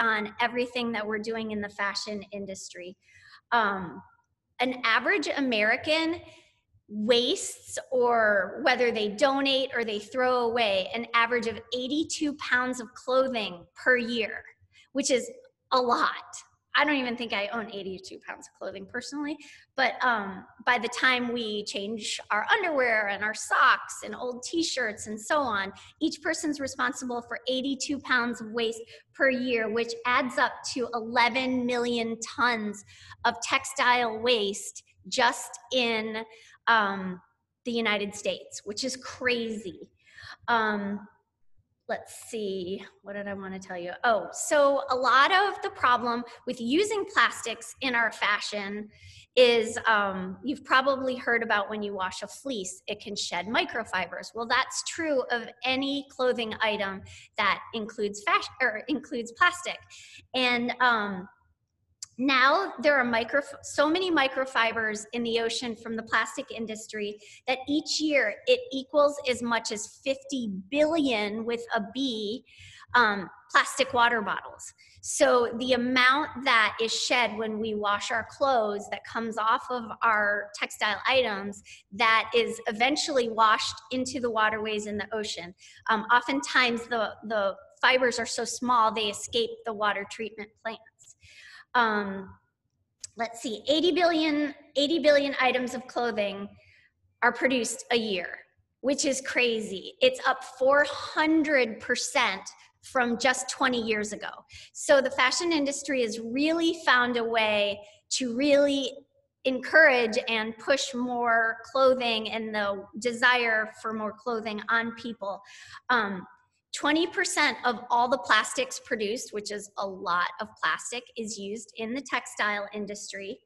on everything that we're doing in the fashion industry. An average American wastes, or whether they donate or they throw away, an average of 82 pounds of clothing per year, which is a lot. I don't even think I own 82 pounds of clothing personally, but by the time we change our underwear and our socks and old t-shirts and so on, each person's responsible for 82 pounds of waste per year, which adds up to 11 million tons of textile waste just in the United States, which is crazy. Let's see, what did I want to tell you? Oh, so a lot of the problem with using plastics in our fashion is you've probably heard about when you wash a fleece, it can shed microfibers. Well, that's true of any clothing item that includes fashion or includes plastic. And now there are so many microfibers in the ocean from the plastic industry that each year it equals as much as 50 billion with a B plastic water bottles. So the amount that is shed when we wash our clothes that comes off of our textile items that is eventually washed into the waterways in the ocean. Oftentimes the fibers are so small they escape the water treatment plants. Let's see, 80 billion items of clothing are produced a year, which is crazy. It's up 400% from just 20 years ago. So the fashion industry has really found a way to really encourage and push more clothing and the desire for more clothing on people. 20% of all the plastics produced, which is a lot of plastic, is used in the textile industry.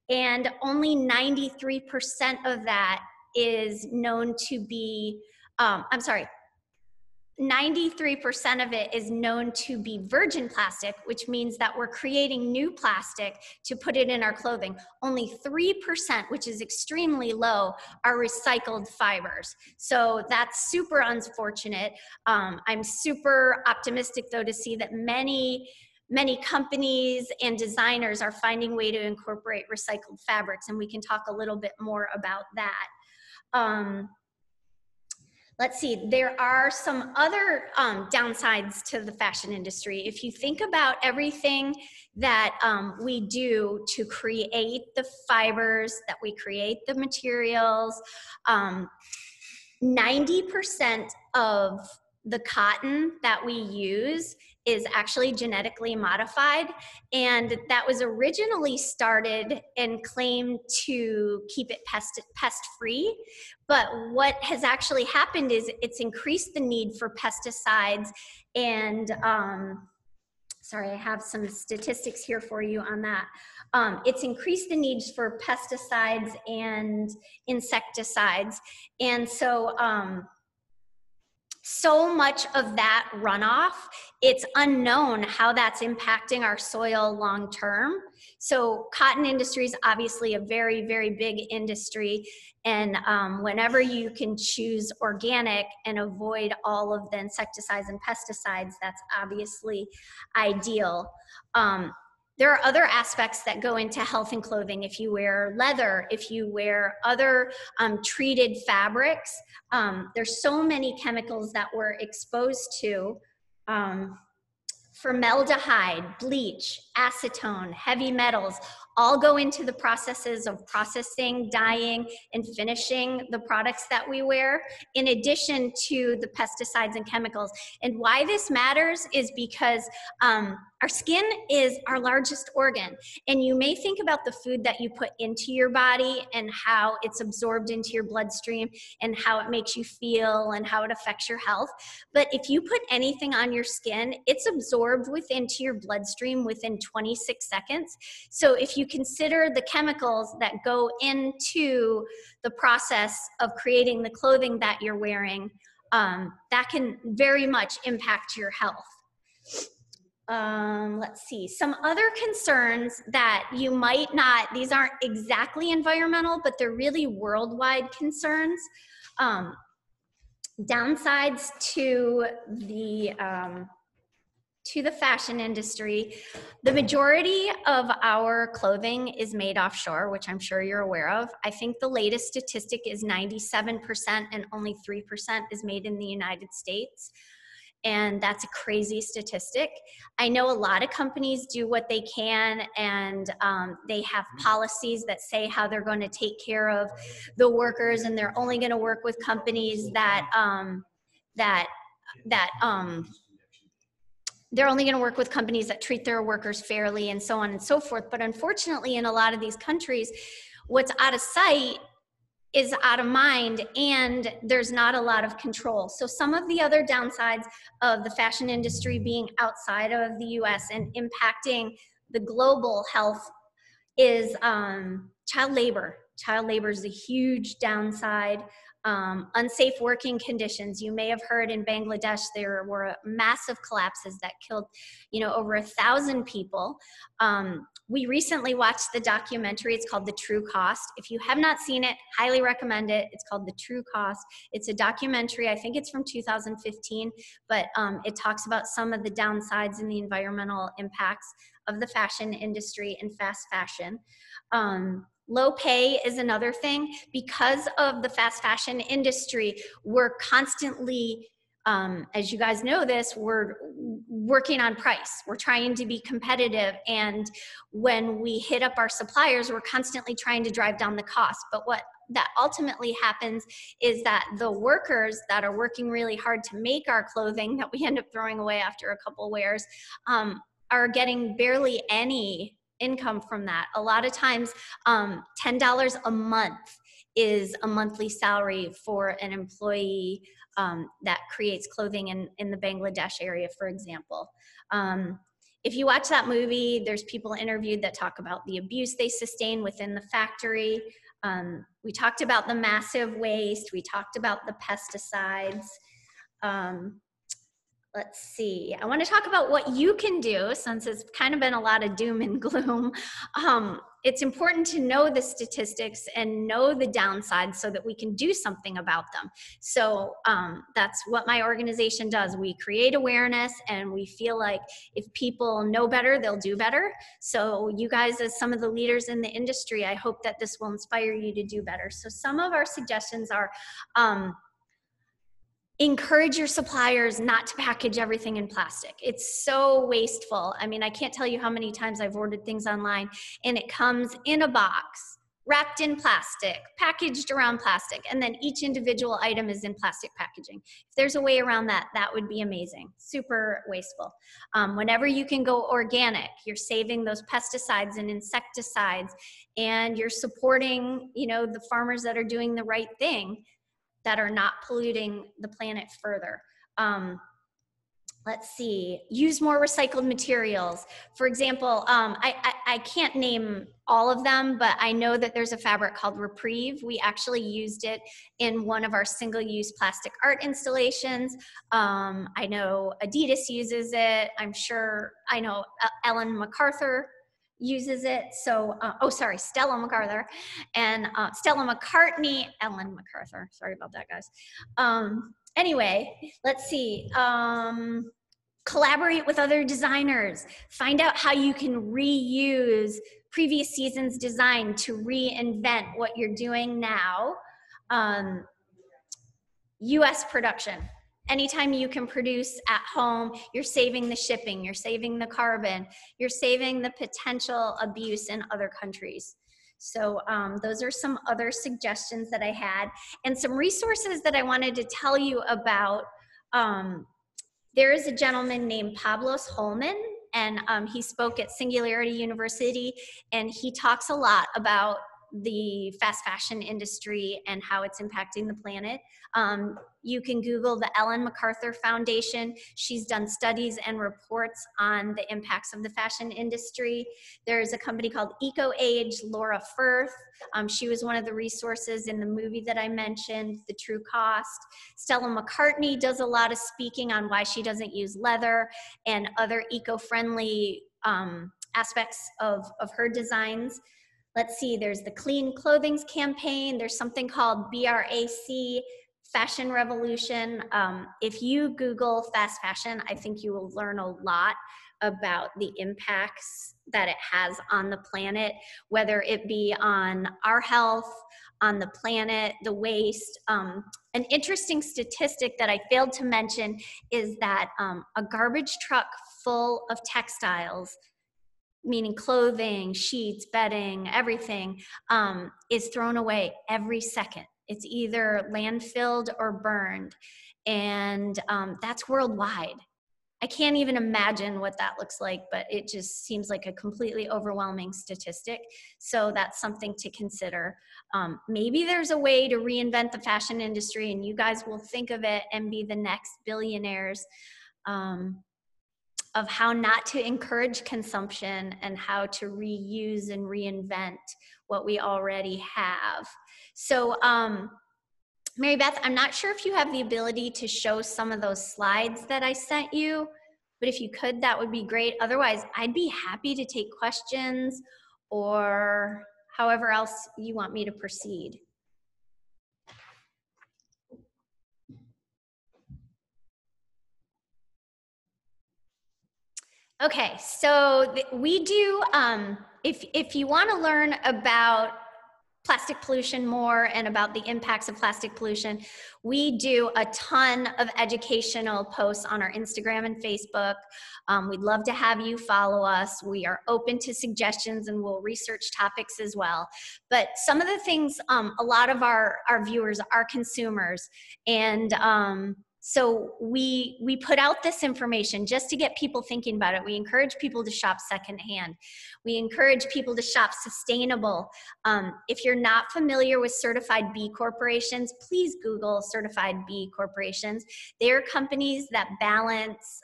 And only 93% of that is known to be, 93% of it is known to be virgin plastic, which means that we're creating new plastic to put it in our clothing. Only 3%, which is extremely low, are recycled fibers. So that's super unfortunate. I'm super optimistic though to see that many companies and designers are finding a way to incorporate recycled fabrics, and we can talk a little bit more about that. Let's see, there are some other downsides to the fashion industry. If you think about everything that we do to create the fibers, that we create the materials, 90% of the cotton that we use is actually genetically modified, and that was originally started and claimed to keep it pest-free. But what has actually happened is it's increased the need for pesticides, and sorry, I have some statistics here for you on that. It's increased the needs for pesticides and insecticides, and so much of that runoff, it's unknown how that's impacting our soil long term. So cotton industry is obviously a very, very big industry. And whenever you can choose organic and avoid all of the insecticides and pesticides, that's obviously ideal. There are other aspects that go into health and clothing. If you wear leather, if you wear other treated fabrics, there's so many chemicals that we're exposed to. Formaldehyde, bleach, acetone, heavy metals, all go into the processes of processing, dyeing, and finishing the products that we wear, in addition to the pesticides and chemicals. And why this matters is because our skin is our largest organ. And you may think about the food that you put into your body and how it's absorbed into your bloodstream and how it makes you feel and how it affects your health. But if you put anything on your skin, it's absorbed into your bloodstream within 26 seconds. So if you consider the chemicals that go into the process of creating the clothing that you're wearing, that can very much impact your health. Let's see, some other concerns that you might not, these aren't exactly environmental, but they're really worldwide concerns. Downsides to to the fashion industry, the majority of our clothing is made offshore, which I'm sure you're aware of. I think the latest statistic is 97% and only 3% is made in the United States. And that's a crazy statistic. I know a lot of companies do what they can, and they have policies that say how they're going to take care of the workers, and they're only going to work with companies they're only going to work with companies that treat their workers fairly, and so on and so forth. But unfortunately, in a lot of these countries, what's out of sight is out of mind, and there's not a lot of control. So some of the other downsides of the fashion industry being outside of the US and impacting the global health is child labor. Child labor is a huge downside. Unsafe working conditions. You may have heard in Bangladesh there were massive collapses that killed, over 1,000 people. We recently watched the documentary. It's called The True Cost. If you have not seen it, highly recommend it. It's called The True Cost. It's a documentary. I think it's from 2015, but it talks about some of the downsides and the environmental impacts of the fashion industry and fast fashion. Low pay is another thing. Because of the fast fashion industry, we're constantly, as you guys know this, we're working on price. We're trying to be competitive. And when we hit up our suppliers, we're constantly trying to drive down the cost. But what that ultimately happens is that the workers that are working really hard to make our clothing that we end up throwing away after a couple wears are getting barely any income from that. A lot of times, $10 a month is a monthly salary for an employee that creates clothing in the Bangladesh area, for example. If you watch that movie, there's people interviewed that talk about the abuse they sustain within the factory. We talked about the massive waste. We talked about the pesticides. Let's see, I want to talk about what you can do, since it's kind of been a lot of doom and gloom. It's important to know the statistics and know the downsides so that we can do something about them. So that's what my organization does. We create awareness, and we feel like if people know better, they'll do better. So you guys, as some of the leaders in the industry, I hope that this will inspire you to do better. So some of our suggestions are, encourage your suppliers not to package everything in plastic. It's so wasteful. I mean, I can't tell you how many times I've ordered things online and it comes in a box, wrapped in plastic, packaged around plastic, and then each individual item is in plastic packaging. If there's a way around that, that would be amazing. Super wasteful. Whenever you can go organic, you're saving those pesticides and insecticides, and you're supporting, the farmers that are doing the right thing, that are not polluting the planet further. Let's see, use more recycled materials. For example, I can't name all of them, but I know that there's a fabric called Repreve. We actually used it in one of our single-use plastic art installations. I know Adidas uses it. I know Ellen MacArthur uses it. So, Stella MacArthur and Stella McCartney, Ellen MacArthur. Sorry about that, guys. Anyway, let's see. Collaborate with other designers. Find out how you can reuse previous season's design to reinvent what you're doing now. US production. Anytime you can produce at home, you're saving the shipping, you're saving the carbon, you're saving the potential abuse in other countries. So those are some other suggestions that I had. And some resources that I wanted to tell you about. There is a gentleman named Pablos Holman, and he spoke at Singularity University, and he talks a lot about the fast fashion industry and how it's impacting the planet. You can Google the Ellen MacArthur Foundation. She's done studies and reports on the impacts of the fashion industry. There's a company called EcoAge, Laura Firth. She was one of the resources in the movie that I mentioned, The True Cost. Stella McCartney does a lot of speaking on why she doesn't use leather and other eco-friendly aspects of her designs. Let's see, there's the Clean Clothing campaign. There's something called BRAC fashion revolution. If you Google fast fashion, I think you will learn a lot about the impacts that it has on the planet, whether it be on our health, on the planet, the waste. An interesting statistic that I failed to mention is that a garbage truck full of textiles, meaning clothing, sheets, bedding, everything, is thrown away every second. It's either landfilled or burned, and that's worldwide. I can't even imagine what that looks like, but it just seems like a completely overwhelming statistic. So that's something to consider. Maybe there's a way to reinvent the fashion industry and you guys will think of it and be the next billionaires, of how not to encourage consumption and how to reuse and reinvent what we already have. So, Mary Beth, I'm not sure if you have the ability to show some of those slides that I sent you, but if you could, that would be great. Otherwise, I'd be happy to take questions or however else you want me to proceed. Okay, so we do, if you want to learn about plastic pollution more and about the impacts of plastic pollution, we do a ton of educational posts on our Instagram and Facebook. We'd love to have you follow us. We are open to suggestions and we'll research topics as well. But some of the things, a lot of our viewers are consumers, and so we put out this information just to get people thinking about it. We encourage people to shop secondhand. We encourage people to shop sustainable. If you're not familiar with certified B corporations, please Google certified B corporations. They're companies that balance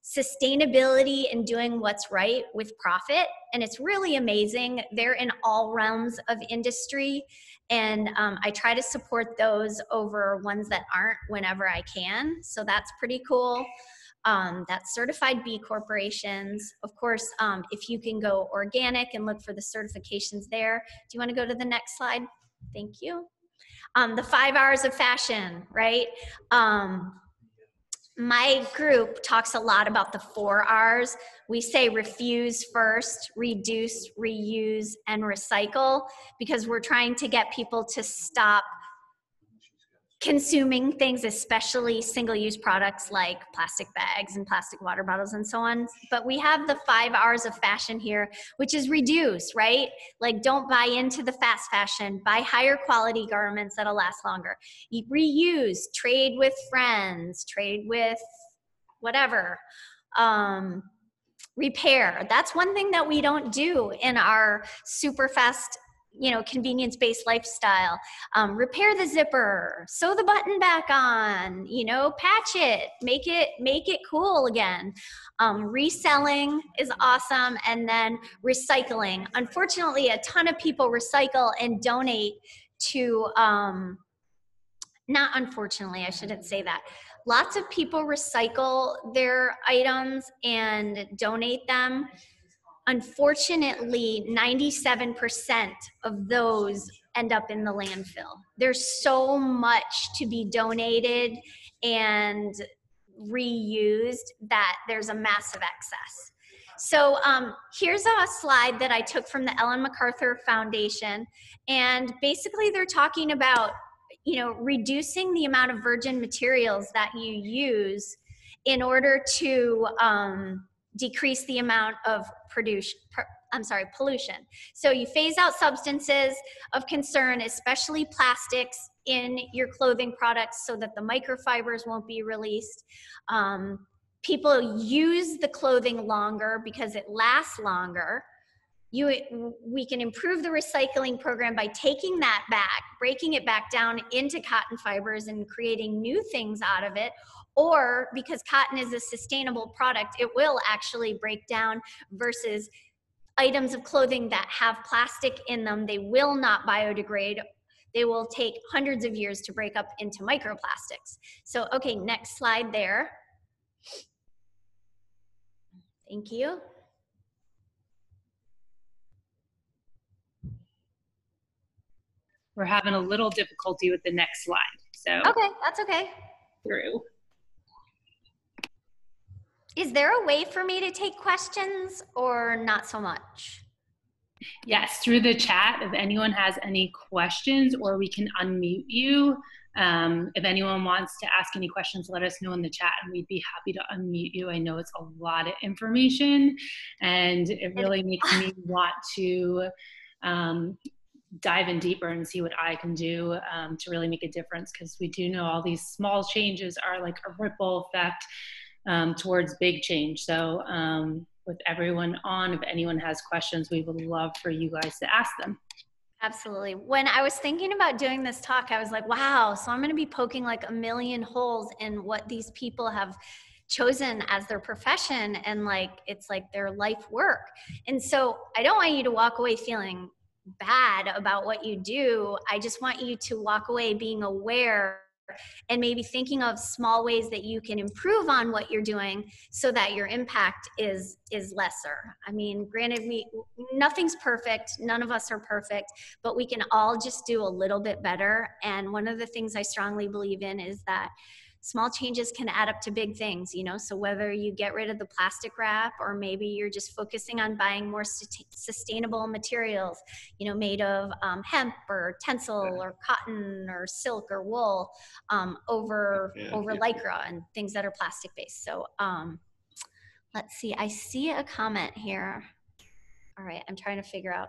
sustainability and doing what's right with profit. And it's really amazing. They're in all realms of industry. And I try to support those over ones that aren't whenever I can. So that's pretty cool. That's certified B corporations. Of course, if you can go organic and look for the certifications there. Do you want to go to the next slide? Thank you. The 5 R's of fashion, right? My group talks a lot about the 4 R's. We say refuse first, reduce, reuse, and recycle, because we're trying to get people to stop consuming things, especially single-use products like plastic bags and plastic water bottles and so on. But we have the 5 R's of fashion here, which is reduce, right? Like, don't buy into the fast fashion, buy higher quality garments that'll last longer. Reuse, trade with friends, trade with whatever. Repair, that's one thing that we don't do in our super fast, convenience-based lifestyle. Repair the zipper, sew the button back on, patch it, make it cool again. Reselling is awesome. And then recycling. Unfortunately, a ton of people recycle and donate to, not unfortunately, I shouldn't say that. Lots of people recycle their items and donate them. Unfortunately, 97% of those end up in the landfill. There's so much to be donated and reused that there's a massive excess. So here's a slide that I took from the Ellen MacArthur Foundation. And basically they're talking about, reducing the amount of virgin materials that you use in order to decrease the amount of pollution. So you phase out substances of concern, especially plastics, in your clothing products so that the microfibers won't be released. People use the clothing longer because it lasts longer. We can improve the recycling program by taking that back, breaking it back down into cotton fibers and creating new things out of it. Or because cotton is a sustainable product, it will actually break down, versus items of clothing that have plastic in them. They will not biodegrade. They will take hundreds of years to break up into microplastics. So, okay, next slide there. Thank you. We're having a little difficulty with the next slide. So Okay, that's okay. through. Is there a way for me to take questions or not so much? Yes, through the chat, if anyone has any questions, or we can unmute you. If anyone wants to ask any questions, let us know in the chat and we'd be happy to unmute you. I know it's a lot of information and it really makes me want to dive in deeper and see what I can do to really make a difference, because we do know all these small changes are like a ripple effect towards big change. So with everyone on, if anyone has questions, we would love for you guys to ask them. Absolutely. When I was thinking about doing this talk, I was like, wow, so I'm going to be poking like a million holes in what these people have chosen as their profession, and like it's like their life work. And so I don't want you to walk away feeling bad about what you do. I just want you to walk away being aware and maybe thinking of small ways that you can improve on what you're doing so that your impact is lesser. I mean, granted, nothing's perfect, none of us are perfect, but we can all just do a little bit better. And one of the things I strongly believe in is that small changes can add up to big things, you know. So whether you get rid of the plastic wrap, or maybe you're just focusing on buying more sustainable materials, you know, made of hemp or tencel or cotton or silk or wool, over lycra and things that are plastic based. So let's see, I see a comment here. All right, I'm trying to figure out.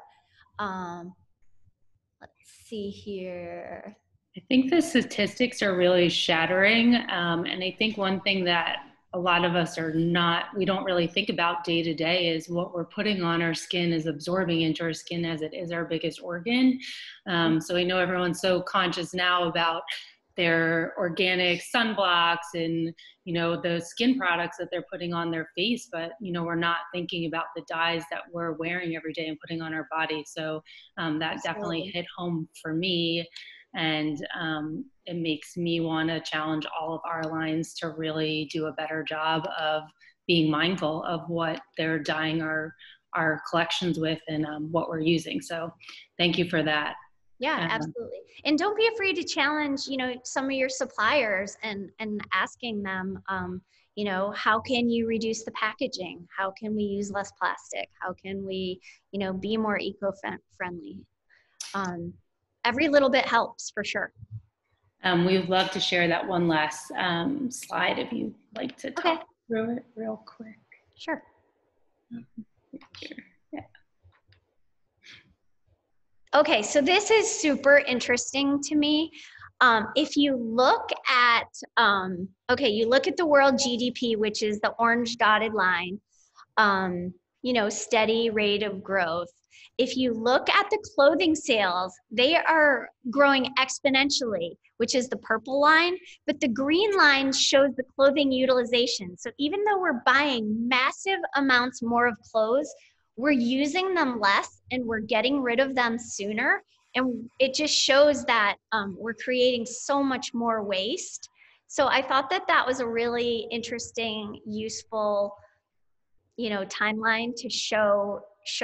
Let's see here. I think the statistics are really shattering. And I think one thing that a lot of us we don't really think about day to day is what we're putting on our skin is absorbing into our skin, as it is our biggest organ. So I know everyone's so conscious now about their organic sunblocks and, you know, the skin products that they're putting on their face, but, you know, we're not thinking about the dyes that we're wearing every day and putting on our body. So that definitely hit home for me. And it makes me want to challenge all of our lines to really do a better job of being mindful of what they're dyeing our collections with, and what we're using. So thank you for that. Yeah, absolutely. And don't be afraid to challenge, you know, some of your suppliers and asking them, you know, how can you reduce the packaging? How can we use less plastic? How can we, you know, be more eco-friendly? Every little bit helps, for sure. We would love to share that one last slide if you'd like to talk through it real quick. Sure. Yeah. Okay, so this is super interesting to me. If you look at, you look at the world GDP, which is the orange dotted line, you know, steady rate of growth. If you look at the clothing sales, they are growing exponentially, which is the purple line, but the green line shows the clothing utilization. So even though we're buying massive amounts more of clothes, we're using them less and we're getting rid of them sooner. And it just shows that we're creating so much more waste. So I thought that that was a really interesting, useful, you know, timeline to show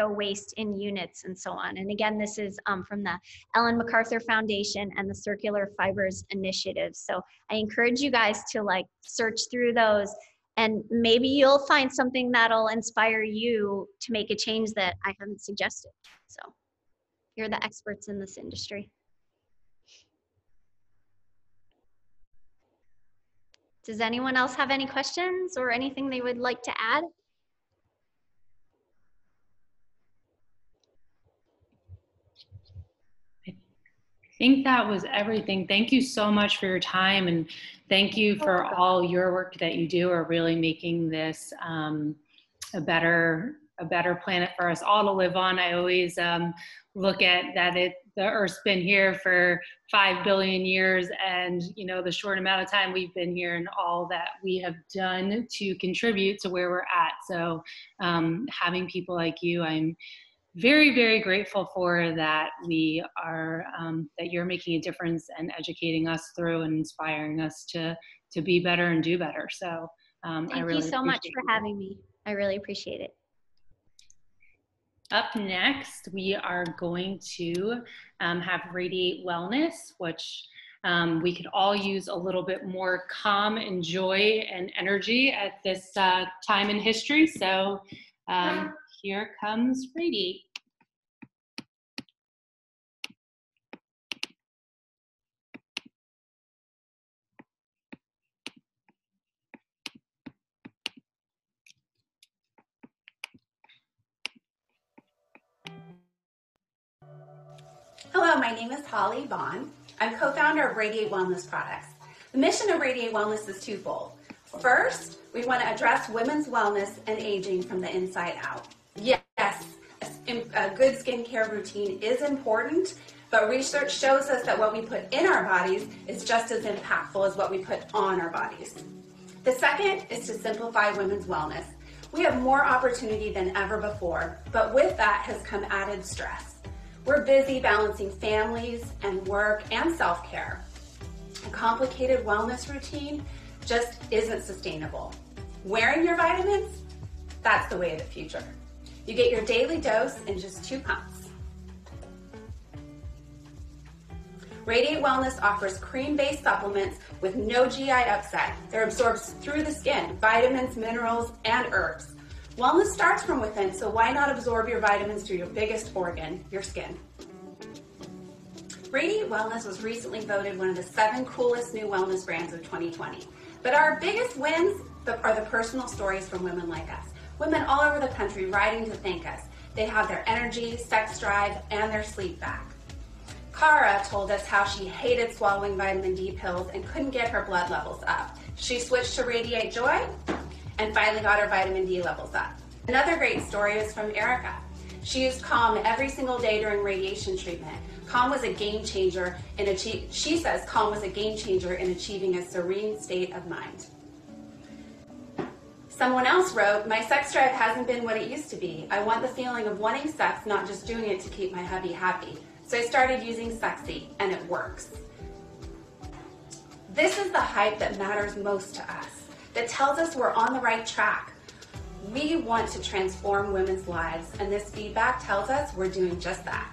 waste in units and so on. And again, this is from the Ellen MacArthur Foundation and the Circular Fibers Initiative. So I encourage you guys to like search through those, and maybe you'll find something that'll inspire you to make a change that I haven't suggested. So you're the experts in this industry. Does anyone else have any questions or anything they would like to add? I think that was everything. Thank you so much for your time, and thank you for all your work that you do, are really making this a better planet for us all to live on. I always look at that the Earth's been here for 5 billion years, and you know, the short amount of time we've been here and all that we have done to contribute to where we're at. So having people like you, I'm very, very grateful for that. We are that you're making a difference and educating us through and inspiring us to be better and do better. So thank you so much for having me. I really appreciate it. Up next, we are going to have Radiate Wellness, which We could all use a little bit more calm and joy and energy at this time in history. So here comes Rady. Hello, my name is Holly Vaughn. I'm co-founder of Radiate Wellness Products. The mission of Radiate Wellness is twofold. First, we want to address women's wellness and aging from the inside out. Yes, a good skincare routine is important, but research shows us that what we put in our bodies is just as impactful as what we put on our bodies. The second is to simplify women's wellness. We have more opportunity than ever before, but with that has come added stress. We're busy balancing families and work and self-care. A complicated wellness routine just isn't sustainable. Wearing your vitamins, that's the way of the future. You get your daily dose in just 2 pumps. Radiate Wellness offers cream-based supplements with no GI upset. They're absorbed through the skin, vitamins, minerals, and herbs. Wellness starts from within, so why not absorb your vitamins through your biggest organ, your skin? Radiate Wellness was recently voted one of the 7 coolest new wellness brands of 2020. But our biggest wins are the personal stories from women like us. Women all over the country writing to thank us. They have their energy, sex drive, and their sleep back. Cara told us how she hated swallowing vitamin D pills and couldn't get her blood levels up. She switched to Radiate Joy and finally got her vitamin D levels up. Another great story is from Erica. She used Calm every single day during radiation treatment. Calm was a game changer she says Calm was a game changer in achieving a serene state of mind. Someone else wrote, my sex drive hasn't been what it used to be. I want the feeling of wanting sex, not just doing it to keep my hubby happy. So I started using Sexy, and it works. This is the hype that matters most to us, that tells us we're on the right track. We want to transform women's lives, and this feedback tells us we're doing just that.